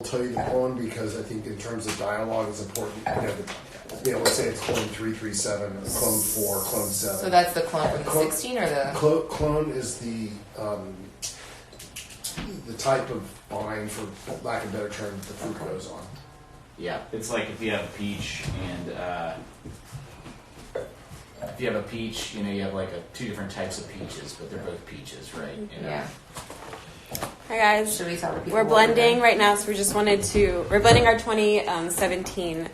tell you the clone because I think in terms of dialogue it's important, to be able to say it's clone 337, clone 4, clone 7. So that's the clone from the 16 or the... Clone is the type of vine, for lack of a better term, that the fruit goes on. Yeah, it's like if you have a peach and if you have a peach, you have like two different types of peaches, but they're both peaches, right? Yeah. Hi guys, Should we tell the people we're what blending doing? right now, so we're blending our 2017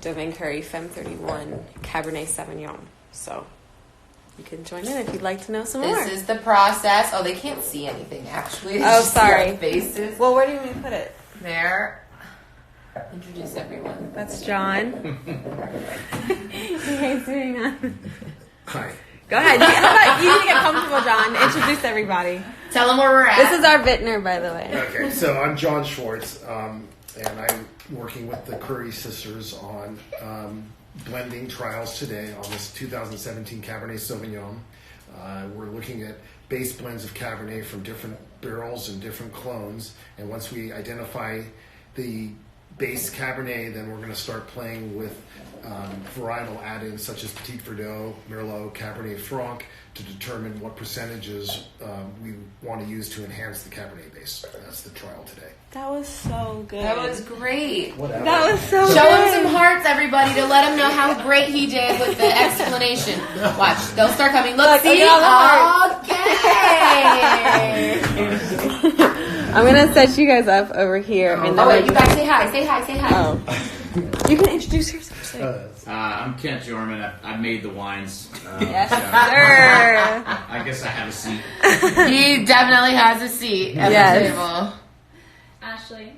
DomaineCurry Femme 31 Cabernet Sauvignon. So you can join in if you'd like to know some more. This is the process. Oh, they can't see anything actually. They Oh, just see our sorry. faces. Well, where do you want me to put it? There. Introduce everyone. That's John. He hates doing that. Hi. Go ahead. How about you need to get comfortable, John? Introduce everybody. Tell them where we're at. This is our vintner, by the way. Okay, so I'm John Schwartz, and I'm working with the Curry sisters on blending trials today on this 2017 Cabernet Sauvignon. We're looking at base blends of Cabernet from different barrels and different clones, and once we identify the base Cabernet, then we're going to start playing with varietal add-ins such as Petit Verdot, Merlot, Cabernet Franc to determine what percentages we want to use to enhance the Cabernet base. That's the trial today. That was so good. That was great. Whatever. That was so Show good. him some hearts, everybody, to let him know how great he did with the explanation. Watch, they'll start coming. Look, see? all the Okay. I'm gonna set you guys up over here. And Oh, wait, you guys say hi. Say hi. Say hi. Oh. You can introduce yourself. I'm Kent Jorman. I made the wines. Yes, so sir. I guess I have a seat. He definitely has a seat at Yes. the table. Ashley.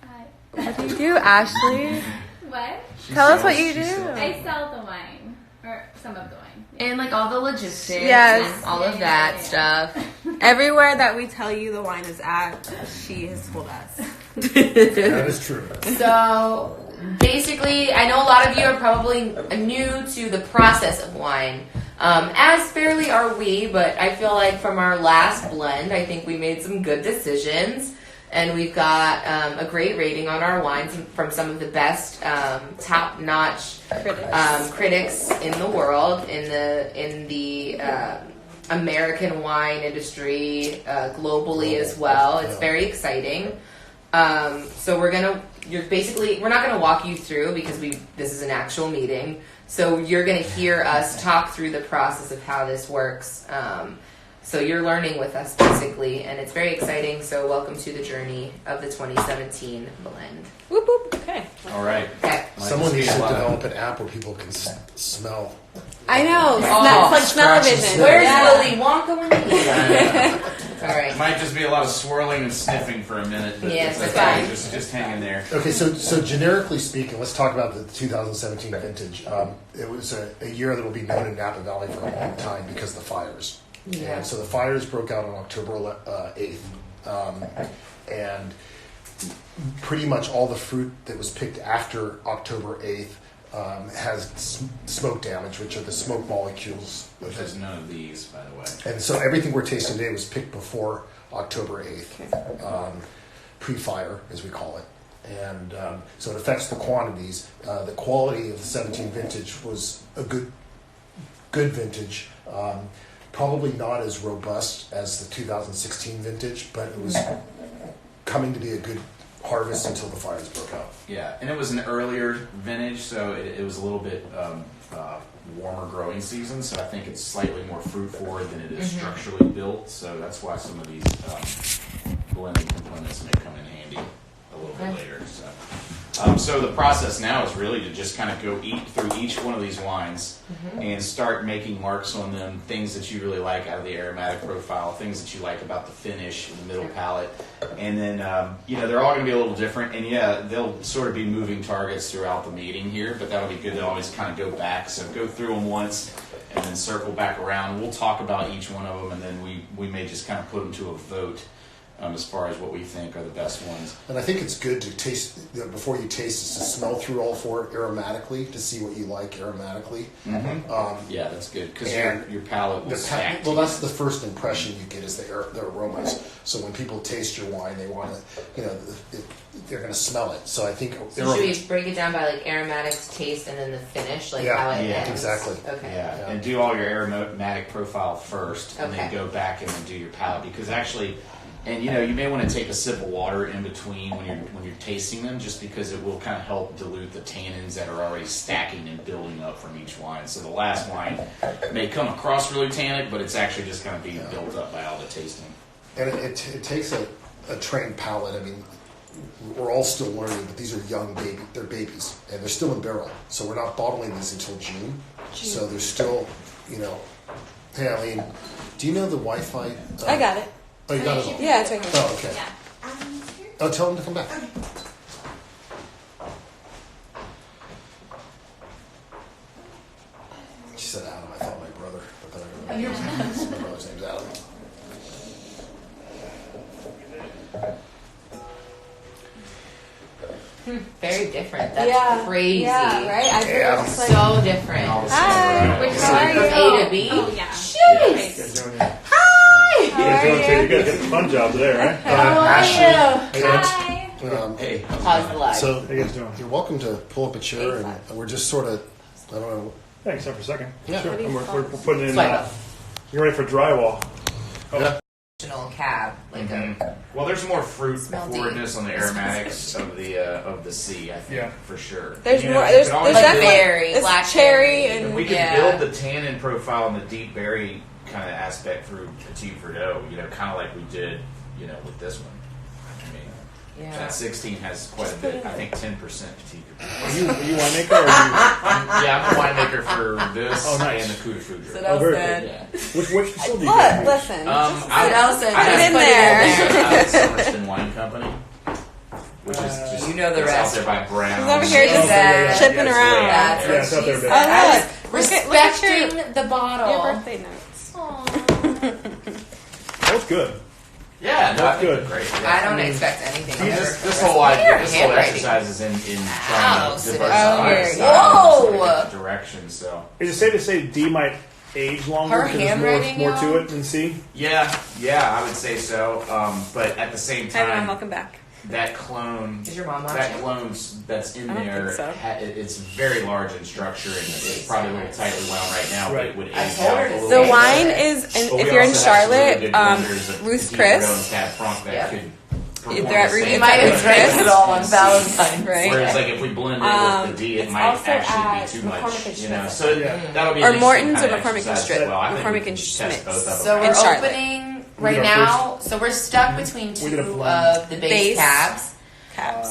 Hi. What do you do, Ashley? What? Tell us what you do. I sell the wine. Or some of the wine. And like all the logistics Yes. and all of that stuff. Everywhere that we tell you the wine is at, she has told us. That is true. So basically, I know a lot of you are probably new to the process of wine. As fairly are we, but I feel like from our last blend, I think we made some good decisions. And we've got a great rating on our wines from some of the best top-notch critics in the world, in the American wine industry, globally as well. It's very exciting. So we're not gonna walk you through because this is an actual meeting. So you're gonna hear us talk through the process of how this works. So you're learning with us basically, and it's very exciting. So welcome to the journey of the 2017 blend. Whoop whoop. Okay. All right. Okay. Someone needs to develop an app where people can smell. I know. Oh, That's like scratch and smell-o-vision. sniff. Where's Yeah. Willy Wonka when you need him? All right. Might just be a lot of swirling and sniffing for a minute. But Yeah, it's it's okay. fine. Just hang in there. Okay, so generically speaking, let's talk about the 2017 vintage. It was a year that will be known in Napa Valley for a long time because of the fires. Yeah. And so the fires broke out on October 8th. And pretty much all the fruit that was picked after October 8th has smoke damage, which are the smoke molecules. Which is none of these, by the way. And so everything we're tasting today was picked before October 8th, pre-fire, as we call it. And so it affects the quantities. The quality of the 17 vintage was a good vintage. Probably not as robust as the 2016 vintage, but it was coming to be a good harvest until the fires broke out. Yeah, and it was an earlier vintage, so it was a little bit warmer growing season, so I think it's slightly more fruit forward than it is structurally built, so that's why some of these blending components may come in handy a little bit later. So the process now is really to just kind of go through each one of these wines and start making marks on them, things that you really like out of the aromatic profile, things that you like about the finish, the middle palate, and then they're all going to be a little different, and they'll sort of be moving targets throughout the meeting here, but that'll be good to always kind of go back. So go through them once and then circle back around. We'll talk about each one of them, and then we may just kind of put them to a vote. As far as what we think are the best ones. And I think it's good to taste, before you taste, is to smell through all four aromatically to see what you like aromatically. Yeah, that's good, because your palate will stack. Well, that's the first impression you get is the aromas. So when people taste your wine, they want to, they're going to smell it. So I think So should we break it down by like aromatics, taste, and then the finish, like how it ends? Exactly. Okay. Yeah, and do all your aromatic profile first, and then Okay. go back and then do your palate. Because actually, and you know, you may want to take a sip of water in between when you're tasting them, just because it will kind of help dilute the tannins that are already stacking and building up from each wine. So the last wine may come across really tannic, but it's actually just kind of being built up by all the tasting. And it takes a trained palate. I mean, we're all still learning, but these are young they're babies, and they're still in barrel. So we're not bottling these until June. So they're still, hey Eileen, do you know the Wi-Fi? I got it. Oh, you got it all? Yeah, it's right here. Oh, okay. Yeah. Oh, tell them to come back. She said Adam. I thought my brother, but then I remember my brother's name's Adam. Very different. That's crazy. Yeah, right? I feel Yeah. it's like, So different. And all the Hi. Which same one variety. are From you? A to B. Oh, yeah. Jeez. How You are guys get the fun job there, right? How are Ashley. you? Hi. Hey, Pause the live. So How you guys doing? you're welcome to pull up a chair, and we're just sort of, I don't know. Yeah, except for a second. Yeah. Sure. What do you And we're call putting in. Swipe up. You're ready for drywall. Yeah. Traditional cab, like a well, there's more fruit Smell deep. forwardness on the aromatics of the sea, I think, Yeah. for sure. There's You know, more. you There's can always like build- definitely berry, it's blackberry. cherry and and we can yeah. build the tannin profile and the deep berry kind of aspect through Petit Verdot, kind of like we did, with this one. I mean, yeah. that 16 has quite a bit, I think 10% Petit Verdot. Are you winemaker? Or are Yeah, I'm the winemaker for this Oh, nice. and the Coup de Foudre. Sydel very said. Yeah. which facility? Look, do you guys use? listen. Sydel said I just have in put there. it in there. Somerston Wine Company, which is just You know the it's rest. out there by Brown. He's over here She just said- chipping Yeah, around. That's Yeah, what it's out she there, said. babe. Oh, I look. was Look at respecting the bottle. Your birthday notes. That was good. Yeah, no, I think Good. they're great. I don't expect anything. See, other. this whole handwriting. exercise is in Ow, trying to Sydel. diversify Oh, our here. styles in Whoa. different directions. So Is it safe to say D might age longer Her because there's handwriting, more to y'all? it than C? yeah, I would say so. But at the same Hi, Mom. time, Welcome back. that clone. Is your mom That watching? clone that's in I don't there, think so. it's very large in structure and it's probably a little tightly wound right now, but Right. it would I age told her out a to little The bit. wine is, But and we if you're in also have some really Charlotte, good blenders of Ruth Petit Chris. Verdot and Cab Franc that Yeah. could They're perform at the Ruth same You might have Chris. drank it all on Valentine's. Right. Whereas, like, if we blend it with the D, it it's might also actually at be too much, McCormick and you know. Schmidt. So Yeah. that'll be Or an interesting Morton's or kind of McCormick and exercise Schmidt. as well. I think McCormick we and can test Schmidt. both of them. So In we're Charlotte. opening right did our now. So we're stuck between We did a two blend. of the base Base. cabs. Caps.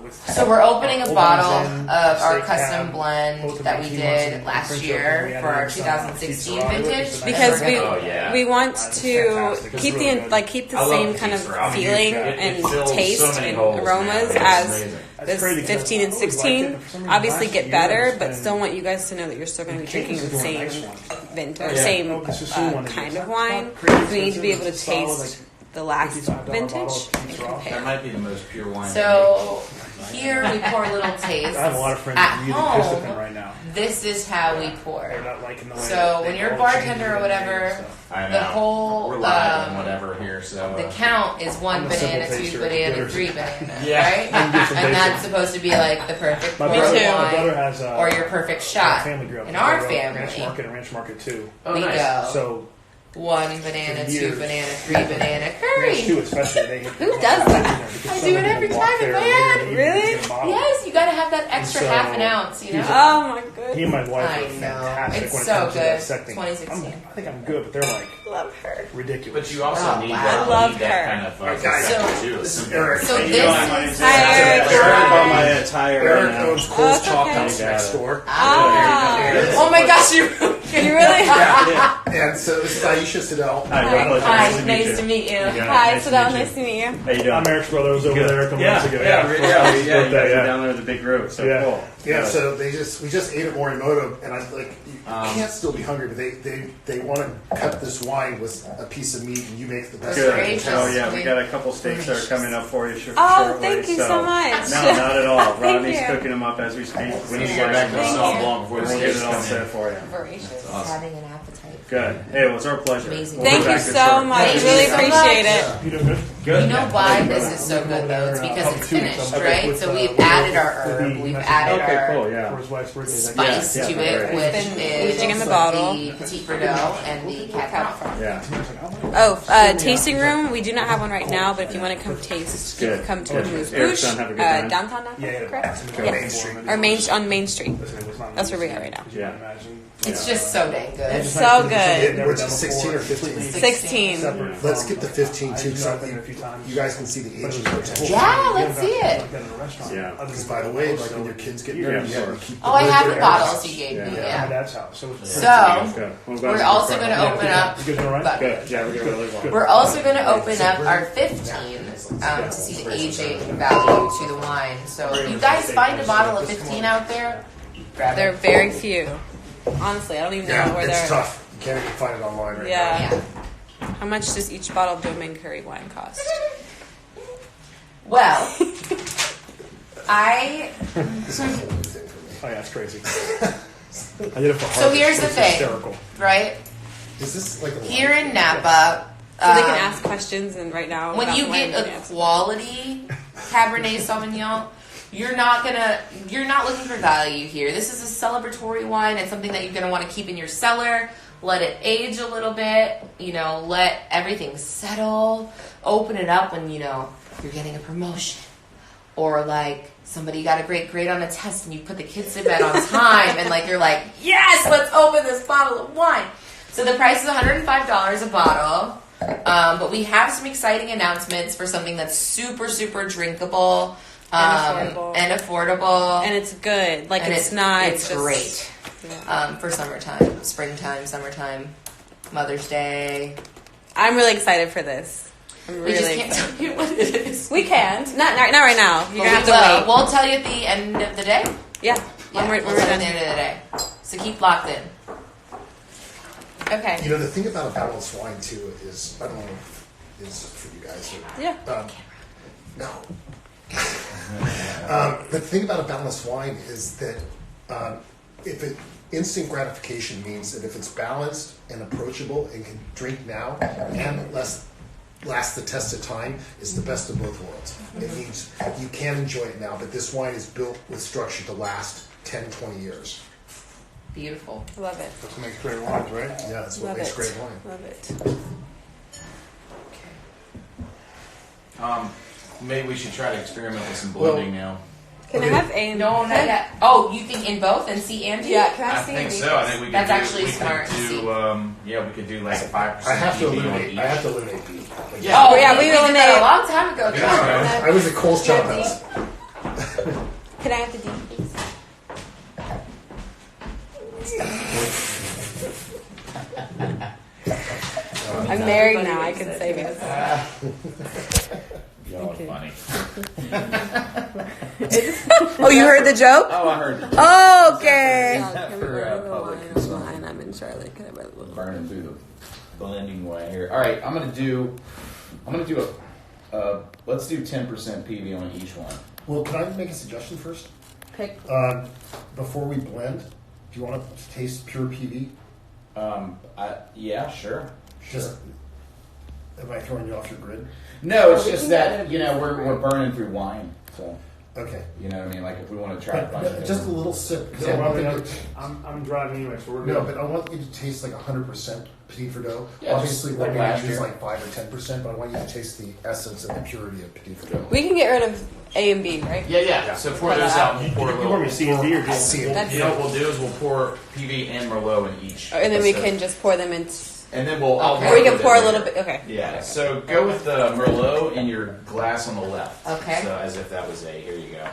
With So we're opening a Old bottle ones in, of our steak custom cab, blend both of that the we key ones did in last French year open. We for our added some 2016 pizza vintage. raw. Because we Oh, yeah. we want It's to fantastic. It's keep really the good. keep the I love same the kind of pizza. I'm a huge feeling fan. It and fills so taste many and holes, aromas man. It's as amazing. That's this crazy, 'cause 15 and I always liked it, 16 but for some reason obviously last get year better, it's but been- still want you guys to know that you're still going to be drinking the Kansas is same doing a nice one. vintage or Yeah. same Oh, 'cause Sicily wanted to kind do of that. wine. Not crazy We need to be able to expensive, it's solid, taste the last $55 vintage bottle of and pizza raw. That compare. might be the most pure wine. So here we pour little tastes. I have a lot of friends At really pissed at them home, right now. this is how we They're pour. not liking the way So that when they you're a all change bartender the or name whatever, and stuff. I know. The whole We're live and whatever here, so the count is one I'm a simple banana, taster two of banana, bitters. three banana, Yeah. right? I can get some And basic. that's supposed to be like the perfect My pour brother, too. my brother wine has or your perfect shot. family grew up In our Ranch family, Market and Ranch Market too. Oh, we nice. go So one banana, For two years. banana, three banana Ranch curry. too, especially they Who does that? I do it every time, man. Really? Yes, you gotta have that extra so half an ounce, you know? he's Oh my He goodness. and my wife I are know. fantastic It's when it so comes to good. dissecting. 2016. I think I'm good, but they're like Love her. ridiculous. But you also Oh, need wow. that, I love need that her. kind of Guys, perspective, too. this is Simple. Eric. So How you this doing? is My name's Hi, Eric. Eric bought my entire Eric right now. owns Oh, Cole's it's Chalk okay. House next door. Ah. Oh my gosh, you You really? Yeah. And so this is Ayesha Sydel. Hi, my pleasure. Hi, nice to meet you. Yeah, Hi, nice to Sydel. meet you. Nice to meet you. How you doing? I'm Eric's brother. Was over Good. there a couple Yeah, months ago. yeah, you guys Birthday, are down there with the big group. So Yeah. cool. Yeah, so we just ate at Morimoto, and I like you can't still be hungry, but they want to cut this wine with a piece of meat, and you make the best. Good. Gracious. Oh yeah, we got a couple steaks that are coming up for you shortly. Oh, thank you so much. No, not at all. Rodney's you. cooking them up as we speak. We need to get back to the Thank salt you. blanc before the We'll get steaks it all come set in. for you. Voracious. Awesome. Having an appetite. Good. Hey, well, it's our pleasure. Amazing. We'll be Thank you back so shortly. much. Thank Really you so appreciate much. it. You doing good? Good. You know Yeah. why this is so good though? It's because it's finished, right? So we've added our herb, we've added Okay, our cool, yeah. For his wife's birthday. spice Yeah, to yeah, it, right. which It's been is aging in the bottle. the Petit Verdot and the Cab Franc. Yeah. Oh, tasting room. We do not have one right now, but if you want to come taste, you Good. can come to Good. Moose Eric's Bouche, son have a good time. downtown now. Yeah, correct? yeah. Main Street. Or on Main Street. That's where we are right now. Yeah. It's just so dang good. It's so good. Which is 16 or 15? 16. Let's get the 15 too, so you guys can see the aging potential. Yeah, let's see it. Yeah. Because by the way, like when your kids get married, Yeah, you sure. have to keep Oh, I have the birthday bottles address. you gave me, Yeah. My yeah. dad's house. So, it's So, Good. Well, I'm glad we're it's also in going to front. open up. you guys all right? Good. Yeah, we're gonna really well. We're also going to open up our 15 to see the aging value to the wine. So if you guys find a bottle of 15 out there, grab There are it. very few. Honestly, I don't even know Yeah, where it's they're. tough. You can't even find it online right Yeah. Yeah. How much does each bottle of DomaineCurry wine cost? Well, I. now. This is a whole new thing for me. Oh, yeah, it's crazy. I did it for So Harvard. here's the It's thing. hysterical. Right? Is this like a Here in Napa. So they can ask questions, and right now, When about you the wine, get we can a answer. quality Cabernet Sauvignon, you're not looking for value here. This is a celebratory wine. It's something that you're gonna want to keep in your cellar. Let it age a little bit. Let everything settle. Open it up when you're getting a promotion, or like somebody got a great grade on a test and you put the kids to bed on time, and you're like, yes, let's open this bottle of wine. So the price is $105 a bottle. But we have some exciting announcements for something that's super, super drinkable And affordable. and it's good. Like and it's not. It's just, great Yeah. for summertime, springtime, summertime, Mother's Day. I'm really excited for this. I'm We just really can't excited. tell you what it is. We can. Not right now. You're gonna have to But wait. We'll tell you at the end of the day. Yeah. Yeah, When we're we'll tell you at done. the end of the day. So keep locked in. Okay. The thing about a balanced wine too is, I don't know if it's for you guys. Yeah. No. The thing about a balanced wine is that instant gratification means that if it's balanced and approachable and can drink now and last the test of time, it's the best of both worlds. It means you can enjoy it now, but this wine is built with structure to last 10, 20 years. Beautiful. Love it. That's what makes great wines, right? Yeah, that's what Love makes it. great wine. Love it. Maybe we should try to experiment with some blending now. Can Okay. I have A? No, not yet. Oh, you think in both and C and D? Yeah. Can I I have C? think so. I think we could That's do, actually we smart. Could do, we could do like 5%. I have to EV on eliminate. each. I have to eliminate B. Yeah. Oh, yeah, we did that eliminated- a long time ago. Yeah. I was at Cole's Chop House. Can I have the D, please? I'm married now. I can say this. Y'all are funny. Oh, you heard the joke? Oh, I heard Oh, okay. For, public I'm in Charlotte. Can I buy a little? burning through the blending way here. All right, I'm gonna do a let's do 10% PV on each one. Well, can I make a suggestion first? Pick. Before we blend, do you want to taste pure PV? Yeah, sure. Just, am I throwing you off your grid? No, it's we just can that get we're burning through wine, so Okay. you know what I mean. Like if we want to try to find But just a little sip. 'Cause I Yeah, want well, you to- I'm driving anyway, so we're no, good. but I want you to taste like 100% Petit Verdot. Yeah, Obviously, just we're like going last to use year. like 5 or 10%, but I want you to taste the essence and the purity of Petit Verdot. We can get rid of A and B, right? yeah. So pour those out. And we'll pour a You little. want me to C and D or I'll just see it. That's- You know what we'll do is we'll pour PV and Merlot in each. And then we So- can just pour them in. And then we'll. I'll Or we can with pour a it little later. bit. Okay. Yeah. So go with the Merlot in your glass on the left. Okay. So as if that was A. Here you go.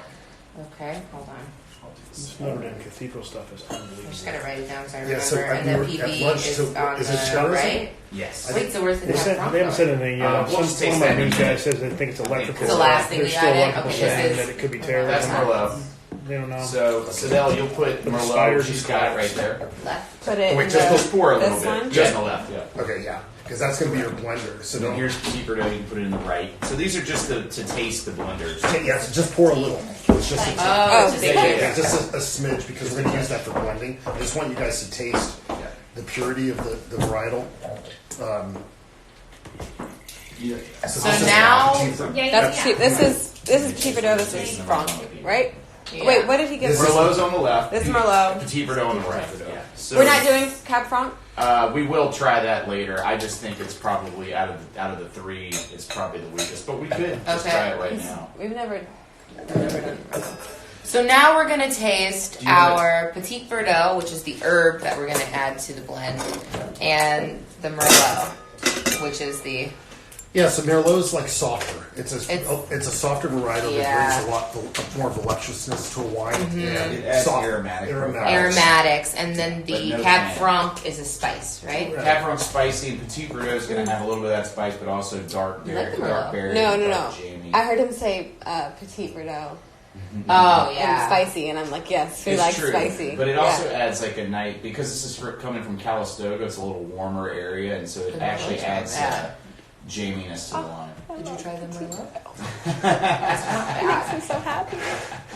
Okay, hold on. I'll do this. this Notre Dame Cathedral stuff is I'm just gonna unbelievable. write it down so I Yeah, remember. so and we the were PV at lunch, is so on is it the Cheddar? right. Yes. Wait, so where's the They Cab haven't said Franc? anything yet. We'll Some just taste one of my that in news a minute. guys says they think it's electrical. It's the last thing They're we still added. electrical Okay, saying this is- that it could be terrible. That's Merlot. They don't know. So Sydel, you'll put The Merlot. spiders She's and got it crabs. right there. Left. Put it. Wait, in just the- Just pour a little this bit. one? Just on the left. Yeah. Okay, yeah. Because that's going to be your blender. So And don't. here's Petit Verdot. You can put it in the right. So these are just to taste the blenders. Yeah, so just pour a little. It's just a Oh, Oh, it's just big. big. Yeah, just a smidge because we're going to use that for blending. I just want you guys to taste Yeah. the purity of the varietal. Yeah. So now- Yeah, That's yeah. cheap. This is Petit Verdot. This is Franc, right? Yeah. Wait, what did he give? This us? Merlot's on the left. This is Merlot. Petit Verdot on the right. Yeah. So We're not doing Cab Franc. We will try that later. I just think it's probably out of the three, it's probably the weakest. But we could just Okay. try it right now. We've never. So now we're gonna taste Do you wanna- our Petit Verdot, which is the herb that we're gonna add to the blend, and the Merlot, which is the Yeah, so Merlot's like softer. It's a It's- softer varietal Yeah. that brings a lot more voluptuousness to a wine. And It adds soft- aromatic aromatics, and then But the no Cab tannin. Franc is a spice, right? Right. Cab Franc's spicy, and Petit Verdot is going to have a little bit of that spice, but also dark You berry, like the Merlot? dark berry, No, dark Jamie. I heard him say Petit Verdot Oh and yeah. spicy, and I'm like, yes, we It's like true, spicy. but it Yeah. also adds like a night because this is coming from Calistoga. It's a little warmer area, and so it actually adds jaminess to the wine. Did you try the Merlot? It makes me so happy.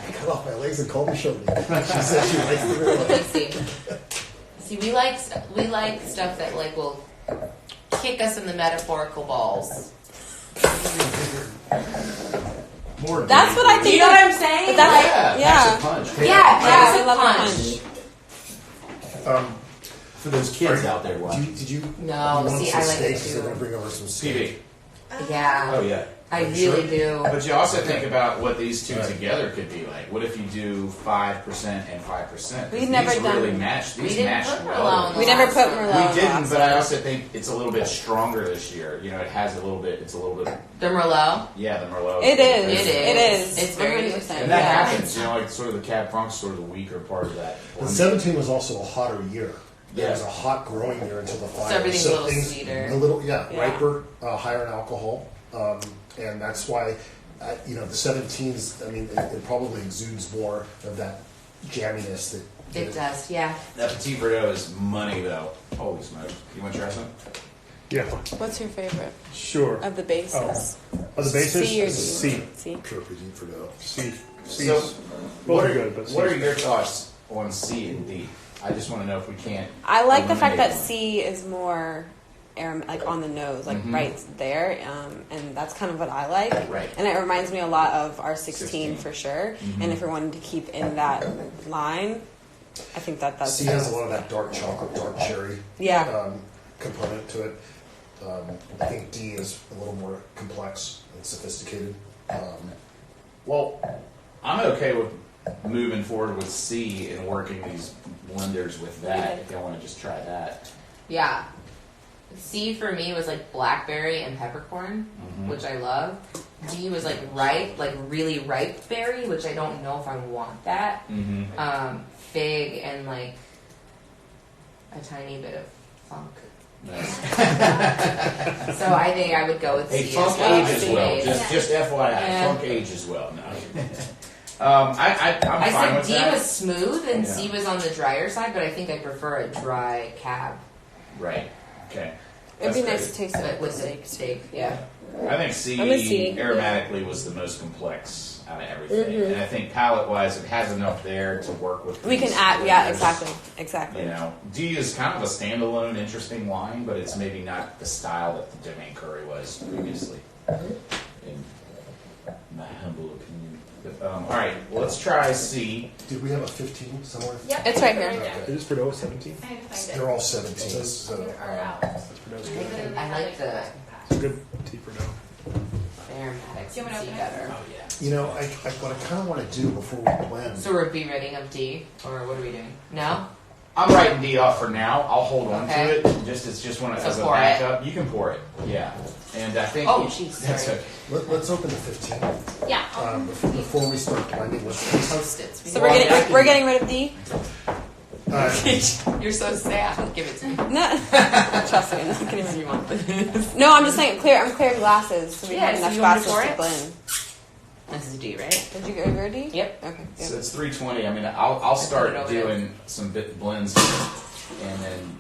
I cut off my legs and called me showed me. She said she likes the Merlot. Let's see. See, we like stuff that like will kick us in the metaphorical balls. More That's what I Do think. you know what I'm saying? But that's Yeah, yeah. that's a punch. Yeah, that's I a love a punch. For those kids out there watching. Did you? No, you want see, some I like steak? it Because they're too. gonna bring over some steak. TV. Yeah, Oh yeah. I you really sure? do. But you also think about what these two Right. together could be like. What if you do 5% and 5%? We've never these done- really match. We These didn't match put well. Merlot on the We never last put one. Merlot. We didn't, last but I time. also think it's a little bit stronger this year. You know, it has a little bit. It's a little bit. The Merlot. Yeah, the Merlot. It is. It is. It is. It's very 100%. And that yeah. happens. You know, like sort of the Cab Franc's sort of the weaker part of that. But 17 was also a hotter year. It Yeah. was a hot growing year until the fire. So everything's a little sweeter. A little, Yeah. riper, higher in alcohol, and that's why, the 17s. I mean, it probably exudes more of that jamminess that. It does, yeah. That Petit Verdot is money, though. Holy smokes! You want to try some? Yeah, What's your favorite sure. of the bases? Are the bases? C or D? C. C. Pure Petit Verdot. C. C's So, both what are are good, but what are C's your thoughts on C and D? I just want to know if we can't. I like the fact that eliminate C is more like on the nose, like Mhm. right there, and that's kind of what I like. Right. And it reminds me a lot of our 16 for sure. Mhm. And if we wanted to keep in that line, I think that's C has a lot of that dark chocolate, dark cherry yeah. component to it. I think D is a little more complex and sophisticated. Well, I'm okay with moving forward with C and working these blenders with that. If y'all want to just try that. Yeah. C for me was like blackberry and peppercorn, which I love. D was like ripe, like really ripe berry, which I don't know if I want that. Mm-hmm. Fig and like a tiny bit of funk. Nice. So I think I would go with Hey, C. funk as well. ages well. C. Just FYI, Yeah. funk ages well. No. I'm I fine said with D that. was smooth and Yeah. C was on the drier side, but I think I prefer a dry cab. Right. Okay. It'd be That's nice to taste But it with with the steak. steak, yeah. I think C I'm a C, aromatically was the most complex out of everything, and I think palate-wise, it has enough there to work with. We can these add, yeah, blenders. exactly. You know, D is kind of a standalone, interesting wine, but it's maybe not the style that the DomaineCurry was previously, in my humble opinion. But, all right, well, let's try C. Did we have a 15 somewhere? Yep. It's right here. Okay. Is Verdot 17? I had to find it. They're all 17s. So, Or out. That's Verdot's good. I like the It's a good Petit Verdot. aromatics Do you of wanna C open it? better. Oh, yeah. what I kind of want to do before we blend. So we're B-reading of D, or what are we doing? No? I'm writing D off for now. I'll hold on Okay. to it. It's just one So as a pour it. backup. You can pour it. Yeah. And I think Oh, jeez, that's sorry. okay. Let's open the 15 Yeah. before we start blending. Let's Post-its. So Well, we're I getting can- we're getting rid of D. You're so sad. Give it to me. No, trust me. I'm not If kidding. you want this. No, I'm just saying I'm clear glasses, so we Yeah, have so enough you want me to glasses pour to it? blend. This is D, right? Did you get rid of D? Yep. Okay. So Good. it's 320. I mean, I'll start put it over there. doing some blends, and then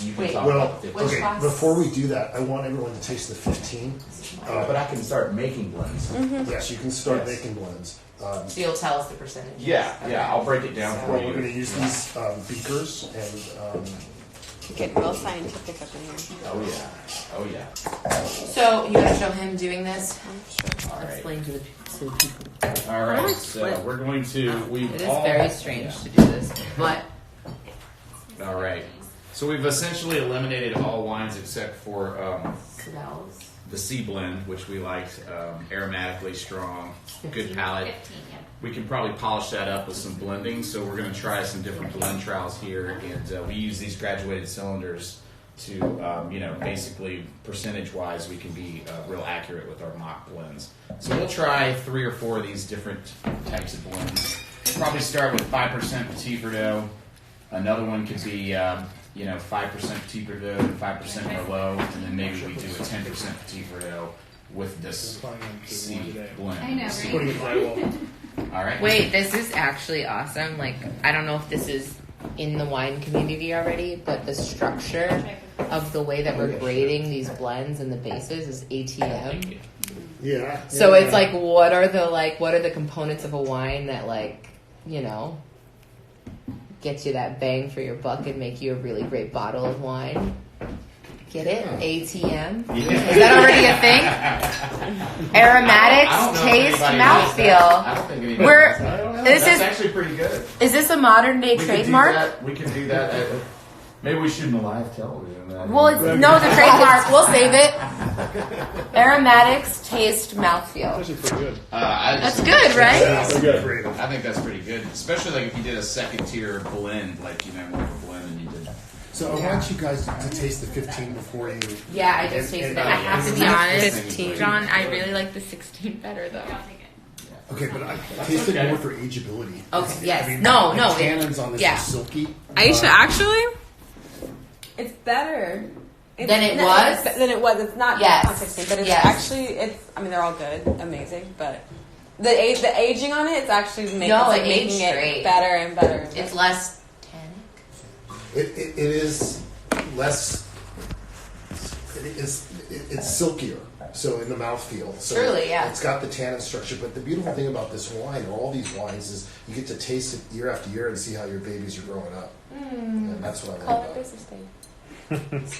you can Wait. talk Well, about the 15. Which okay. class? Before we do that, I want everyone to taste the 15. But I can start making blends. Yes, you can start Yes. making blends. So you'll tell us the percentage. Yeah, yeah. I'll break it down So- for Well, you. we're going to use these beakers, and You're getting real scientific up in here. Oh yeah. Oh yeah. So you want to show him doing this? All right. Explain to the people. All right. So we're going to. It is very strange to do this, but All right. So we've essentially eliminated all wines except for Sydel's. the C blend, which we liked, aromatically strong, good palate. 15, yeah. We can probably polish that up with some blending, so we're going to try some different blend trials here, and we use these graduated cylinders to, basically percentage-wise, we can be real accurate with our mock blends. So we'll try 3 or 4 of these different types of blends. We'll probably start with 5% Petit Verdot. Another one could be, 5% Petit Verdot and 5% Merlot, and then maybe we do a 10% Petit Verdot with this C blend. I know, C Putting it drywall. All right. Wait, this is actually awesome. Like, I don't know if this is in the wine community already, but the structure of the way that we're grading these blends and the bases is ATM. Yeah. So it's like, what are the components of a wine that get you that bang for your buck and make you a really great bottle of wine? Get it? ATM? Yeah. Is that already a thing? Aromatics, I don't know if taste, anybody knows that. mouthfeel. I don't think anybody We're- knows that. I don't know. this That's is- actually pretty good. Is this a modern day We could do trademark? that. We can do that. Maybe we shouldn't live television. Well, it's no, the trademark. We'll save it. Aromatics, taste, mouthfeel. Actually pretty good. That's good, right? That's good. creative. I think that's pretty good, especially like if you did a second tier blend, like more of a blend, and you did. So I want you guys to taste the 15 before you. Yeah, I just tasted it. I have to be and- honest, 15. John. I really like the 16 better though. I'll take it. Okay, but I tasted okay. more for ageability. Okay, yes. I mean, No, the no, tannins on this yeah. are silky. Ayesha, actually, it's better. Than it was? Than it was. It's not Yes. not 16, but it's Yes. actually, I mean, they're all good, amazing, but the aging on it, it's actually No, making it aged great. it better and better. And It's better. less tannic. It is less. It's silkier. So in the mouthfeel. So Truly, yeah. It's got the tannin structure. But the beautiful thing about this wine, or all these wines, is you get to taste it year after year and see how your babies are growing up. And that's what I Call love it about it. business day.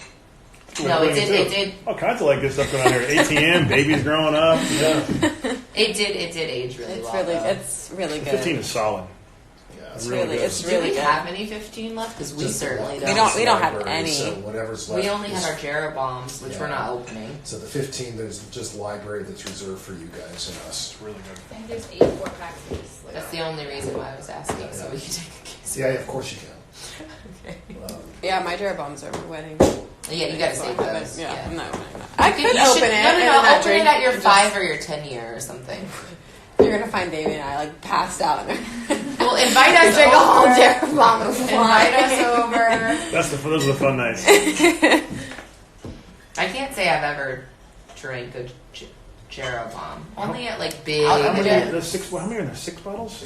No, it did. All kinds of like good stuff going on here. ATM, babies growing up. Yeah. It did age really It's well. really, though. it's really good. 15 is solid. Yeah, It's really really, good. it's Do really we good. have any 15 left? Because we Just certainly the don't. We don't have library, any. So whatever's left. We only is- have our Jeroboams, which we're not opening. So the 15, there's just library that's reserved for you guys and us. It's really good. I think there's 8 4-packs of these. That's the only reason why I was asking, so we could take a case. Yeah, of course you can. Yeah, my Jeroboams are my wedding. Yeah, you gotta save those. Yeah, I'm Yeah. not opening that. I could You open should- it. No, and not open drink it at your just- 5 or your 10 year or something. You're gonna find Damien and I like passed out in there. Well, invite us Drink a whole over. Jerobom of Invite us wine. over. Those are the fun nights. I can't say I've ever drank a Jeroboam. Only at like big. How many are there? How many are there? 6 bottles?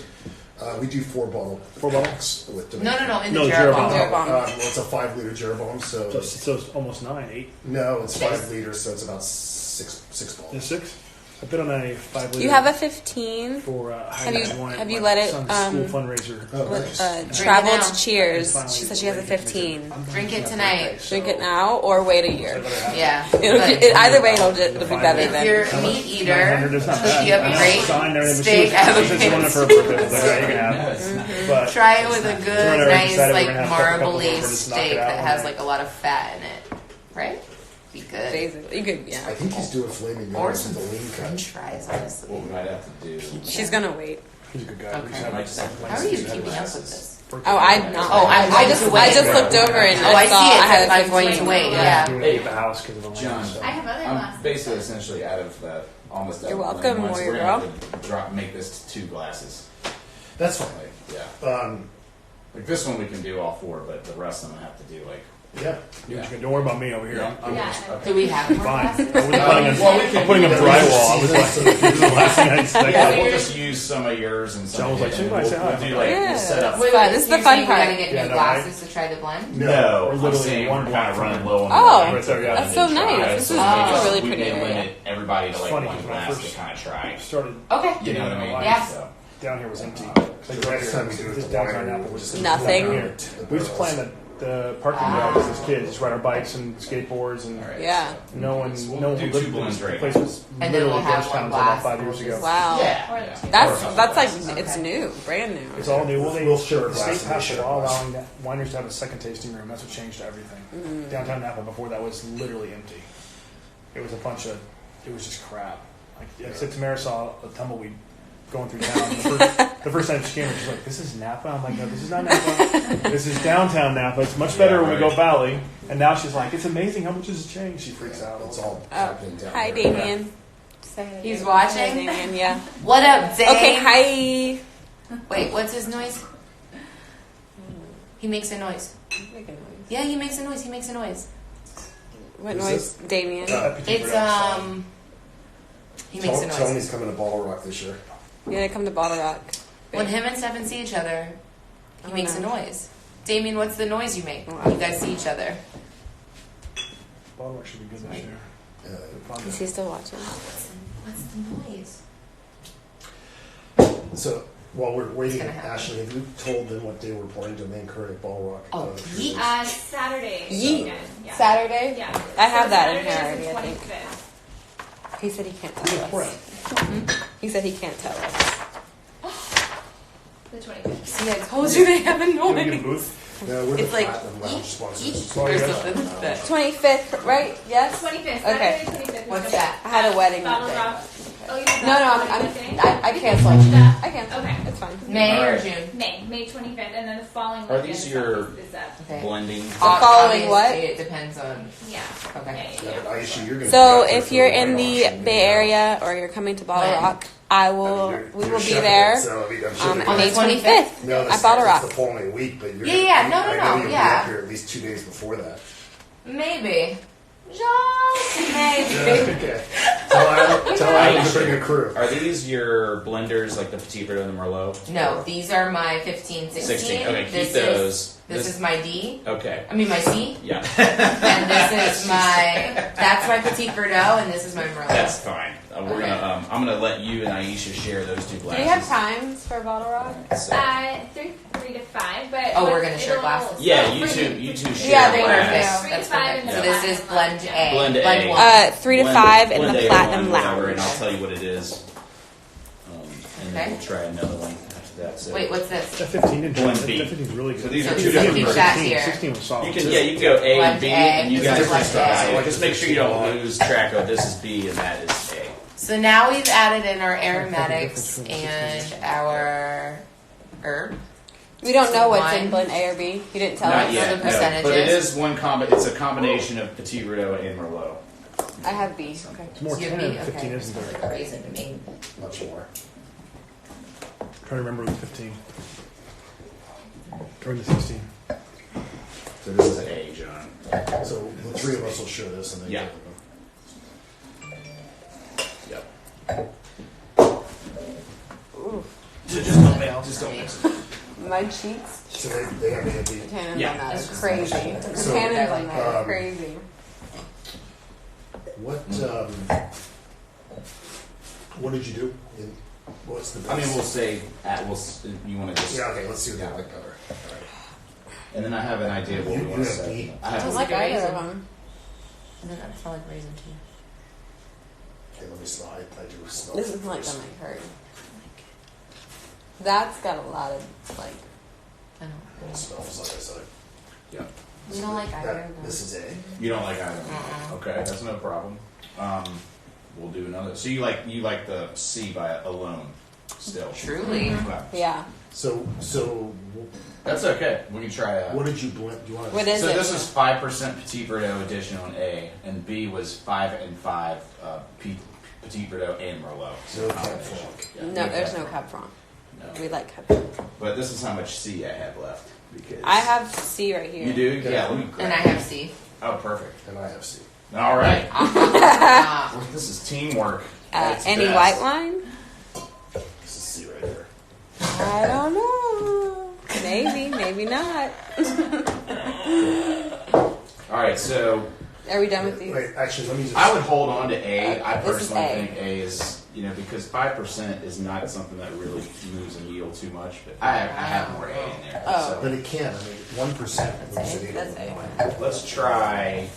We do 4 bottle 4 bottles? packs with No, in the No, Jeroboam. Jeroboam. well, it's a 5-liter Jeroboam, so So it's almost 9, 8. no, it's 5 liters, so it's about six There's bottles. 6? I bet on a 5 liter. You have a 15. for Have you- one at have you my let it, son's school fundraiser. Oh, nice. Travel it now. to Cheers. She said she has a 15. Drink it tonight. Drink it now or wait a year. Yeah. Either way, it'll be better If than. you're a meat eater, 900 is not bad. you have a great Signed everything. steak She out of said she wanted it for her birthday. I was like, yeah, you can have it. But try it with a We're good, already nice, decided we're like gonna have a couple marbly more, just knock it steak out that one has night. like a lot of fat in it. Right? Be good. Basically, you could, I yeah. think he's doing flaming Or yours some with the lean French cut. fries, honestly. What we might have to do. She's gonna wait. He's a good guy. Okay. He's had, like, How are you keeping up with this? Oh, I'm not. Oh, I'm I going just, to wait. I just looked over and Oh, I saw see it. I had a I'm going to 15. wait. Yeah. Doing it at the house because of the John, so. I have other I'm glasses. basically essentially out of almost out You're of welcome, blend wine, so warrior we're girl. gonna have to make this to 2 glasses. That's fine. Like, yeah. Um, This one we can do all 4, but the rest I'm gonna have to do like. yeah. Don't worry about me over here. I'm Yeah. Do we have more fine. glasses? I was putting up drywall. I was like, this is the last thing I Yeah, expected. we'll just use some of yours and some John was of like, his, and "Somebody say hi." we'll do like Yeah. we'll set up. Wait, Fun. wait, This is so the you're fun saying part. We gotta get Yeah, new no, glasses to try the blend? No, We're I'm literally saying one we're kind of block running from low on Oh. the Right there, yeah. That's so nice. This is maybe really we pretty may area. limit everybody to like Funny, 1 when I glass first- to kind of try. Started Okay. You know what I mean? Yeah. So, down here was empty. The next time we do it, This the downtown winery, Napa we'll was just just Nothing. down here. We just planned to the parking garage as kids, just ride our bikes and skateboards, and All right. Yeah. no one We'll would do live two blends The right place now. was And then we'll literally have ghost one town until about last 5 one, years which ago. is- Wow. Yeah. That's like Okay. it's new, brand new. It's all new. Well, We'll share a the glass state and they passed share a a law glass. allowing that wineries to have a second tasting room. That's what changed everything. Mm-hmm. Downtown Napa before that was literally empty. It was a bunch of, it was just crap. Like I said, Tamara saw a tumbleweed going through town. The first time she came, she's like, "This is Napa." I'm like, "No, this is not Napa. This is downtown Napa. It's much better when we go Valley." And now she's like, "It's amazing how much has changed." She freaks out. It's all Oh, happening down hi, there. Damien. He's Hi, watching? Damien, yeah. What up, Dave? Okay, hi. Wait, what's his noise? He makes a noise. Yeah, he makes a noise. He makes a noise. What Who's noise? Damien. It's He makes a Tell him noise. he's coming to Bottle Rock this year. You gonna come to Bottle Rock? When him and Stefan see each other, he Oh, makes a no. noise. Damien, what's the noise you make Wow. when you guys see each other? Bottle Rock should be good this year. Is he still watching? What's the noise? So while we're waiting, gonna happen. Ashley, have you told them what day we're playing DomaineCurry at Bottle Rock? Oh, Three yeet. days? Saturday. Yeet. Weekend. Yeah. Saturday? Yeah. I have that in Saturday here is the already, I think. 25th. He said he can't tell us. He said he can't tell us. The 25th. See, I told you they have a Can we get a noise. booth? No, we're It's the like Platinum Lounge sponsors. Oh, Or yeah. something like that. 25th, right? Yes? 25th. Okay. Saturday, 25th. What's that? I had a wedding that Bottle day. Rock. Oh, you No, no, I cancel. Switch that. I cancel. Okay. It's fine. May or Alright. June? May 25th, and then the following Are weekend these is your- is up. Okay. Blending. Following what? Obviously, it depends on. Yeah. Okay. Yeah. Yeah, but Ayesha, you're gonna So be out there if for you're the in wine the auction, Bay you know. Area or you're coming to Bottle When? Rock, we will be there So, I mean, I'm sure on they're On May the 25th. 25th? No, at that's Bottle that's Rock. the following week, but you're Yeah, no, I know you'll be yeah. up here at least 2 days before that. Maybe. Just maybe. Okay. Tell Adam to bring a crew. Are these your blenders, like the Petit Verdot and the Merlot? No, these are my 15, 16. Okay, keep This those. This is my D. Okay. I mean my C. Yeah. And this is that's my Petit Verdot, and this is my Merlot. That's fine. We're Okay. gonna. I'm gonna let you and Ayesha share those two Do glasses. you have times for Bottle Rock? So- 3 to 5, but Oh, we're gonna share glasses? yeah, you two share Yeah, they glass. were. Perfect. 3 to That's 5 perfect. in the So this is blend A. Blend A. Blend 1. 3 to Blend- 5 in blend the A Platinum one, whatever, Lounge. and I'll tell you what it is. And then Okay. we'll try another one after that. So Wait, what's this? That 15 inch. Blend That B. 15 is really good. So these are So two keep different that versions. here. 16 was solid. You can go A and Blend B, A. and you This guys is can blend start A. out. Just make sure you don't lose track of this is B and that is A. So now we've added in our aromatics and our herb. We don't know what's in Wine. blend A or B. You didn't tell Not us. yet, the no, but it percentages. is it's a combination of Petit Verdot and Merlot. I have B. Okay. It's more So you 10 have than B? 15, Okay. isn't there? Like a reason to me. Much more. Trying to remember it was 15. Toward the 16. So this is A, John. So the three of us will share this and then Yeah. you Yep. Ooh, So just don't mix it. my cheeks. So they have A and B. The tannins Yeah. on that That's is just crazy. much. The So, tannins on that are um, crazy. What did you do? What's the best? I mean, we'll say you want to just Yeah, okay, let's see what they like better. and then I have an idea of what You- we want you to have say. B. I I have don't It's like like a either of raisin. them. Doesn't that smell like raisin to you? Okay, let me smell. I do smell. This is like DomaineCurry. That's got a lot of like. I don't. It smells like I said. We don't like either of them. This is A. You don't like either. Okay, that's no problem. We'll do another. So you like the C by alone still. Truly. Okay. Yeah. So That's okay. We can try what did you blend? Do you want to? What is So it? this is 5% Petit Verdot edition on A, and B was 5 and 5 Petit Verdot and Merlot. No Cab combination. Franc. Yeah, No, there's no Cab Cab Franc. Franc. We like Cab Franc. But this is how much C I have left because I have C right here. You do? Yeah. Let me grab And I it. have C. Oh, perfect. And I have C. All right. Ah. This is teamwork. at its Any best. white wine? This is C right here. I don't know. Maybe, maybe not. All right. So Are we done with these? Wait, actually, let me just. I would hold on to A. I This is personally A. think A is, because 5% is not something that really moves the needle too much, but I have more A in there. Oh. But it can. I mean, 1% That's moves A. it That's into A. wine. So let's try.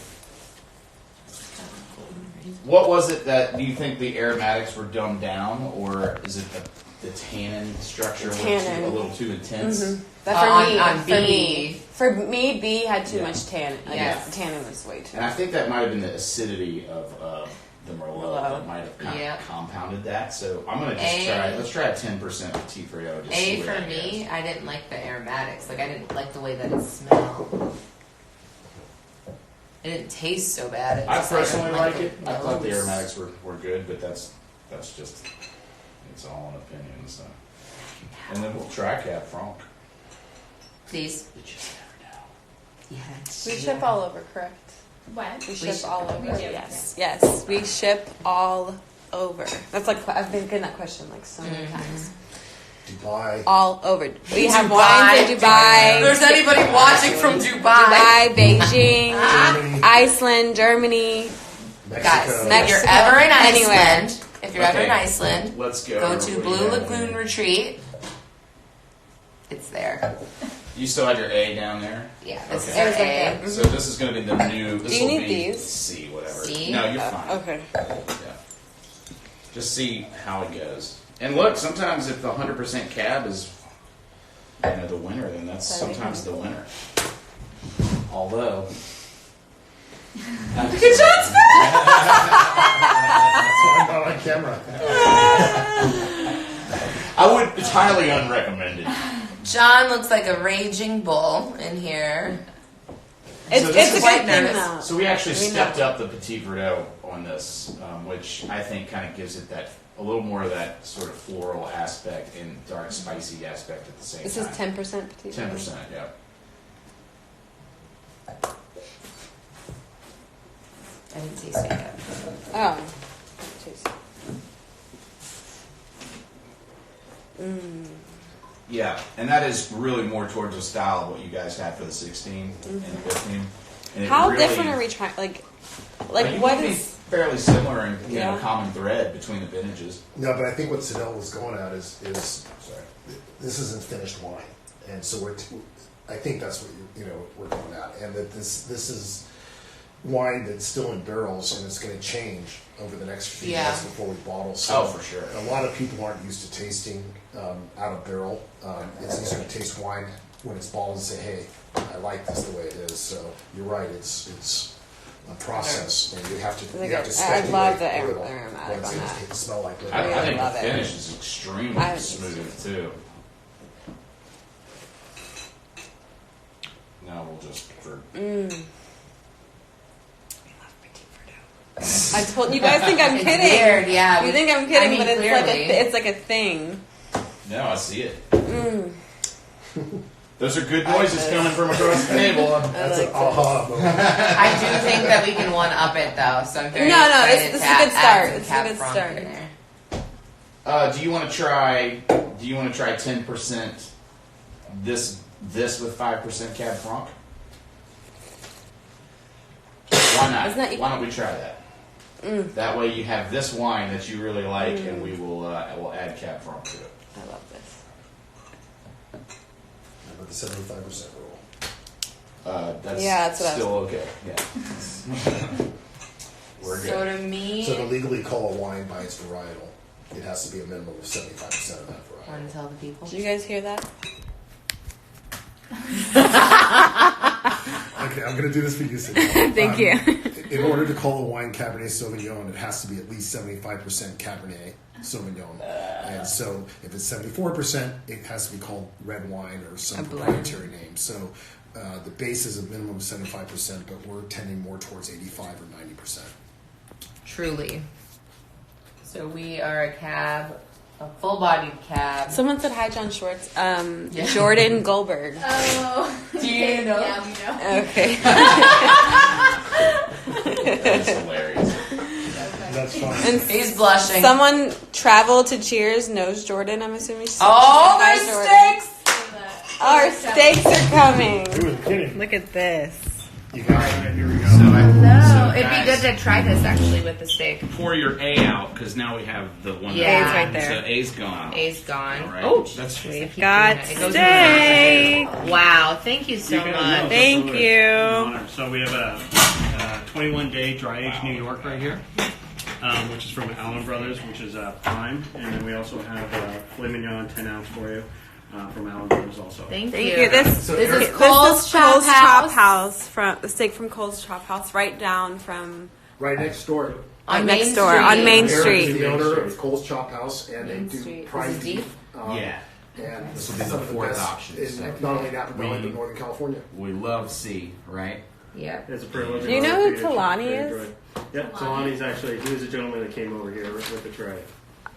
What was it that do you think the aromatics were dumbed down, or is it the tannin structure was Tannin. a little too intense? But for On- me, on for B. me, for me, B had too Yeah. much tannin. Like, Yes. tannin was way too. And I think that might have been the acidity of the Merlot Merlot. that might have kind Yeah. of compounded that. So I'm gonna just A. try. Let's try a 10% Petit Verdot. Just see A where for that me, goes. I didn't like the aromatics. Like I didn't like the way that it smelled. It didn't taste so bad. It's I just personally didn't like the it. I thought the nose. aromatics were good, but that's just it's all an opinion. So, and then we'll try Cab Franc. Please. You just never know. Yes. We ship all over, correct? What? We ship all over. We do, Yes, yes. We ship all over. That's like I've been getting that question like so many times. Dubai. All over. We have Dubai. wines in Dubai. If there's anybody watching from Dubai, Dubai, Beijing, Germany, Iceland, Germany. Mexico. guys, if Mexico. you're ever in Anywhere. Iceland, if you're ever in Okay. Iceland, Let's go. go What to do you Blue have Lagoon here? Retreat. It's there. You still have your A down there. Yeah, this Okay. is It's our like A. that. So this is going to be the new. This Do you will need be these? C, whatever. C? No, you're fine. Okay. Yeah. Just see how it goes. And look, sometimes if the 100% cab is, the winner, then that's sometimes the winner. Although. Look at John's I'm not on camera. I would. It's highly unrecommended. John looks like a raging bull in here. It's, So this it's a is good quite thing nervous. though. So we actually We stepped know. up the Petit Verdot on this, which I think kind of gives it that a little more of that sort of floral aspect and dark spicy aspect at the same This time. is 10% petite. 10%, yeah. I didn't taste it yet. Oh. Jeez. Mm. Yeah, and that is really more towards the style of what you guys had for the 16 and the 15. And it How really, different are we trying? Like you what can be is? fairly similar and Yeah. common thread between the vintages. No, but I think what Sydel was going at is sorry, this isn't finished wine, and so I think that's what we're going at, and that this is wine that's still in barrels and it's going to change over the next few Yeah. months before we bottle. So Oh, for sure. a lot of people aren't used to tasting out of barrel. It's easier to taste wine when it's bottled and say, "Hey, I like this the way it is." So you're right; it's a process, and you have to Like you have to I speculate love the a little. aromatic What's on it that. to smell like? I, Yeah, I think love the it. finish is extremely I- smooth too. Now we'll just for I told you guys think I'm It's kidding. weird, yeah. You think I'm kidding, I mean, but it's clearly. it's like a thing. no, I see it. Those are good noises coming from across the table. That's like an aha moment. I do think that we can one up it though, so I'm very No, excited this to is a good add start. some It's a Cab good Franc start. in there. Do you want to try? Do you want to try 10% this with 5% Cab Franc? Why not? Isn't that- Why don't we try that? That way you have this wine that you really like, and we will we'll add Cab Franc to it. I love this. Remember the 75% rule. That's Yeah, that's what I was- still okay. Yeah, we're So good. to me, So to legally call a wine by its varietal, it has to be a minimum of 75% of that varietal. want to tell the people? Did you guys hear that? Okay, I'm going to do this for you, Sydney. Thank you. In order to call a wine Cabernet Sauvignon, it has to be at least 75% Cabernet Sauvignon. And so if it's 74%, it has to be called red wine or some A blend. proprietary name. So the base is a minimum of 75%, but we're tending more towards 85 or 90%. Truly. So we are a full-bodied cab. Someone said hi, John Schwartz. Yeah. Jordan Goldberg. Oh. Do you know? Yeah, we know. Okay. That's hilarious. That's fun. And He's blushing. someone traveled to Cheers knows Jordan. I'm assuming. She said Oh, hi, there's Jordan. sticks! Our steaks are coming. Who was kidding? Look at this. You got it. Alright, here we go. No, it'd guys, be good to try this actually with the steak. Pour your A out because now we have the one. Yeah. A's right there. So A's gone. A's gone. All right. Oh, That's We've keep got doing it. It goes in steak. wow! Thank you so You can- much. no, Thank absolutely. you. An honor. So we have a 21-day dry aged New York right here, which is from Allen Brothers, which is prime, and then we also have filet mignon 10 ounce for you from Allen Brothers also. Thank Thank you. you. This is Cole's Chop House. From the steak from Cole's Chop House, right down from Right next door. On next Main door Street. on Main Eric is Street. the owner of Cole's Chop House, and Main they do Street. prime Is it deep? beef. Yeah. And This will be the some of fourth best option, in so- not only Napa Valley, We- but Northern California. We love C, right? Yeah. It's a privilege. Do you know who Talani is? Yep, Talani's actually, he was a gentleman that came over here with the tray.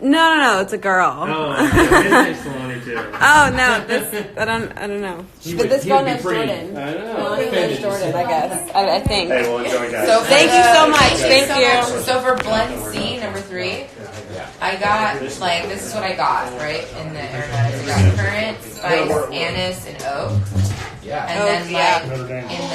No, it's a girl. Oh, his name's Talani too. Oh no, this I don't know. But this girl knows Jordan. I know. Talani knows Jordan, I guess. I think. Hey, well, enjoy, guys. So for Thank you so much. Thank so you. much. So for blend C number 3, Yeah. I got like this is what I got right in the aromatics. I got currant, spice, anise, and oak, Yeah. and Oak, then yeah. like Notre Dame. in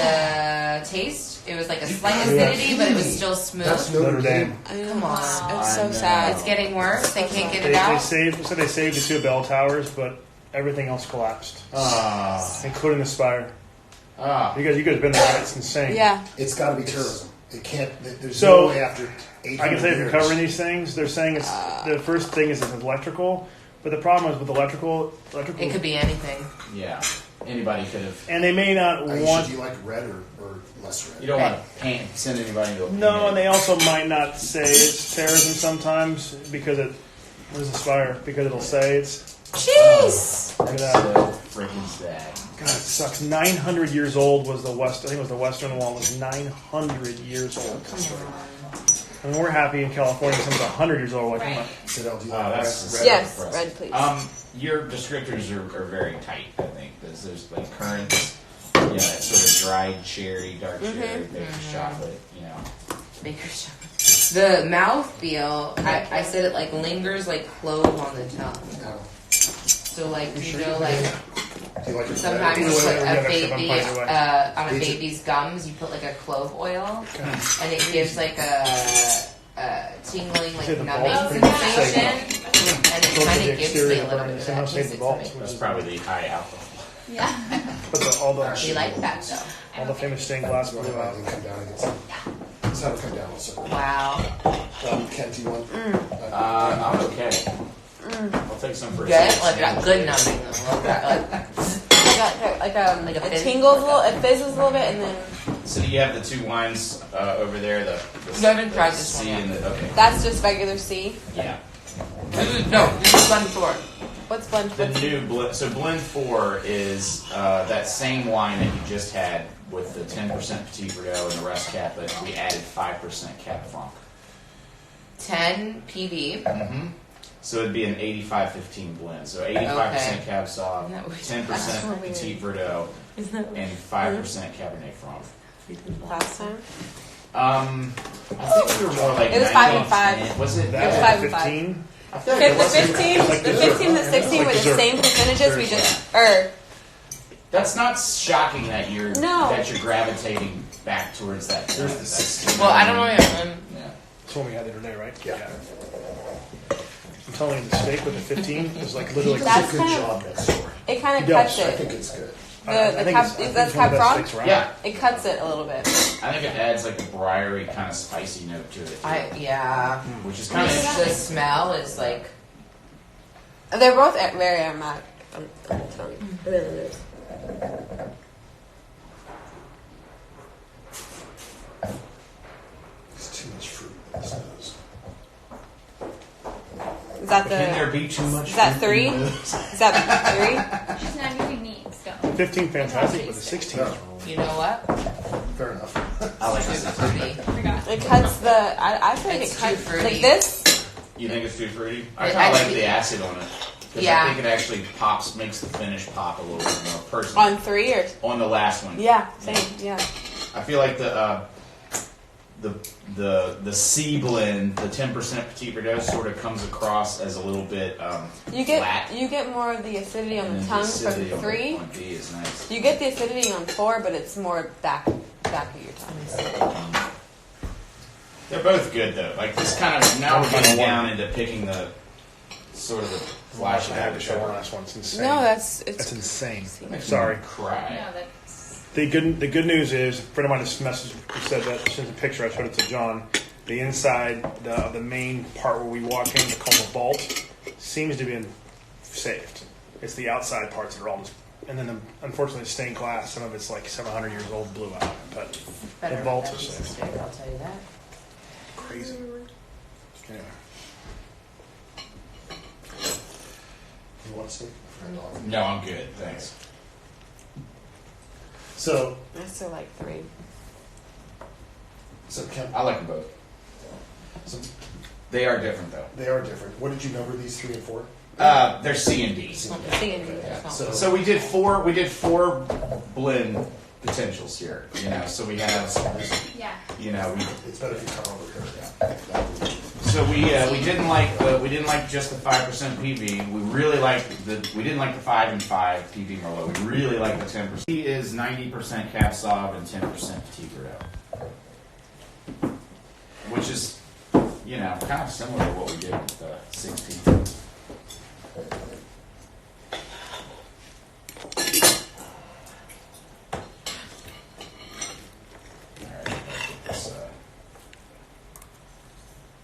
the taste, it was like a slight acidity, but it was still smooth. That's Notre Dame. Come on, It's so I sad. it's getting worse. They can't get They it out. saved the 2 bell towers, but everything else collapsed, including the spire. You guys have been there. It's insane. Yeah. It's got to be tourism. It can't. There's So, no way after 800 I can say years. for covering these things, they're saying it's the first thing is it's electrical, but the problem is with electrical, It could be anything. Yeah. Anybody could have. and they may not Ayesha, want. do you like red or less red? You don't want to send anybody to a No, and they also might not say it's terrorism sometimes because it. Where's the spire? Because it'll say it's. Jeez. Look at that. So freaking sad. God, it sucks. 900 years old was the west. I think it was the western wall. Was 900 years old. I mean, we're happy in California. Someone's 100 years old. Like, come on. Sydel, do you Oh, like that's red? Yes, impressive. red, please. Your descriptors are very tight, I think. There's like currants, that sort of dried cherry, dark cherry, baker's chocolate, Baker's chocolate. The mouthfeel, I said it like lingers like clove on the tongue. No. So like You you sure know you like Do you like it sometimes red? you put Either way, a we have extra baby vampires away. on a Me too. baby's gums. You put like a clove oil, and it gives like a tingling like Say the numbing bulb's pretty sensation, sick. and it Go to kind the of gives me exterior, a little but bit of somehow that save taste. the It's bulbs. amazing. That's probably the high alcohol. Yeah. But We like that though. all the famous stained glass Go blew ahead out. and come down and get some. Let's have it come down also. Wow. Kent, do you want? I'm okay. I'll take some for a Good, second. like that good numbing. Like that, Like Like a it fizz? tingles a little, it fizzes a little bit, and then So do you have the 2 wines over there? The No, I haven't tried this C one yet. and the okay. that's just regular C. Yeah. this is blend 4. What's blend? The new blend. So blend 4 is that same wine that you just had with the 10% Petit Verdot and the rest cap, but we added 5% Cab Franc. 10 PV. Mm-hmm. So it'd be an 85-15 blend. So 85% Okay. Cab Sauv, Isn't that weird? 10% Petit Verdot, and 5% Cabernet Franc. Last time. I think we were more like It was 5 and 5. 10. Was it? That was was 5 and 15. I feel like it The wasn't. 15, Like the dessert. 15 to 16 were Like the dessert. same percentages. We just, or That's not shocking that you're No. gravitating back towards that. There's the That's- 16. Well, I don't know. Yeah. That's what we had the other day, right? Yeah. I'm telling you, the steak with the 15 is like literally. That's Good kind of- job, that story. it kind He of does. cuts I it. think it's good. The I think Cab, it's- I think that's it's one of Cab the best Franc. steaks around. Yeah, It cuts it a little bit. I think it adds like a briary kind of spicy note to it, Yeah. which is kind of The smell is like. They're both very aromatic. It really is. It's too much fruit in this nose. Is that Can there the? be too much? Is that fruit in 3? this? Is that She's not giving me stuff. 15 fantastic, but the 16 is You know what? Fair enough. I like Too this. fruity. Forgot. 3? It cuts the. I feel like It's it cuts too fruity. like this. You think it's too fruity? I It kind of like actually- the acid on it. Because Yeah. I think it actually pops, makes the finish pop a little bit more personally. On 3 or On the last one. yeah, same, yeah. I feel like the C blend, the 10% Petit Verdot, sort of comes across as a little bit You flat. get more of the acidity on And the then tongue acidity from on 3. on D is nice. You get the acidity on 4, but it's more back back of your tongue. They're both good though. Like this kind of now we're getting down into picking the sort of the flash. I had to show one last one. It's insane. No, that's insane. Makes Sorry. me cry. No, that's. The good news is, a friend of mine just messaged, said that, sent a picture, I showed it to John, the inside, the main part where we walk in, called the vault, seems to be saved. It's the outside parts that are all just, and then unfortunately stained glass, some of it's like 700 years old, blew out, but the vault is saved. I'll tell you that. Crazy. Anyway. You want to say? No, I'm good. Thanks. So, I still like 3. Kim, I like them both. so They are different though. they are different. What did you number these 3 and 4? They're C and D. So, So we did four blend potentials here. You know, so we have, Yeah. you know, it's better if you come over here. so we didn't like just the 5% PV. We didn't like the 5 and 5 PV Merlot. We really like the 10%. He is 90% Cab Sauv and 10% Petit Verdot, which is, you know, kind of similar to what we did with the 16.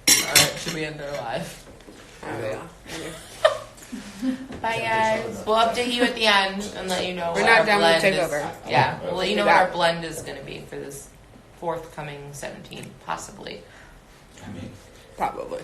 Alright, should we end our live? Oh, yeah. Bye guys. We'll update you at the end and let you know We're what not our done with blend is. takeover. Yeah, we'll let you know We're what our back. blend is going to be for this forthcoming 17, possibly. I mean, Probably.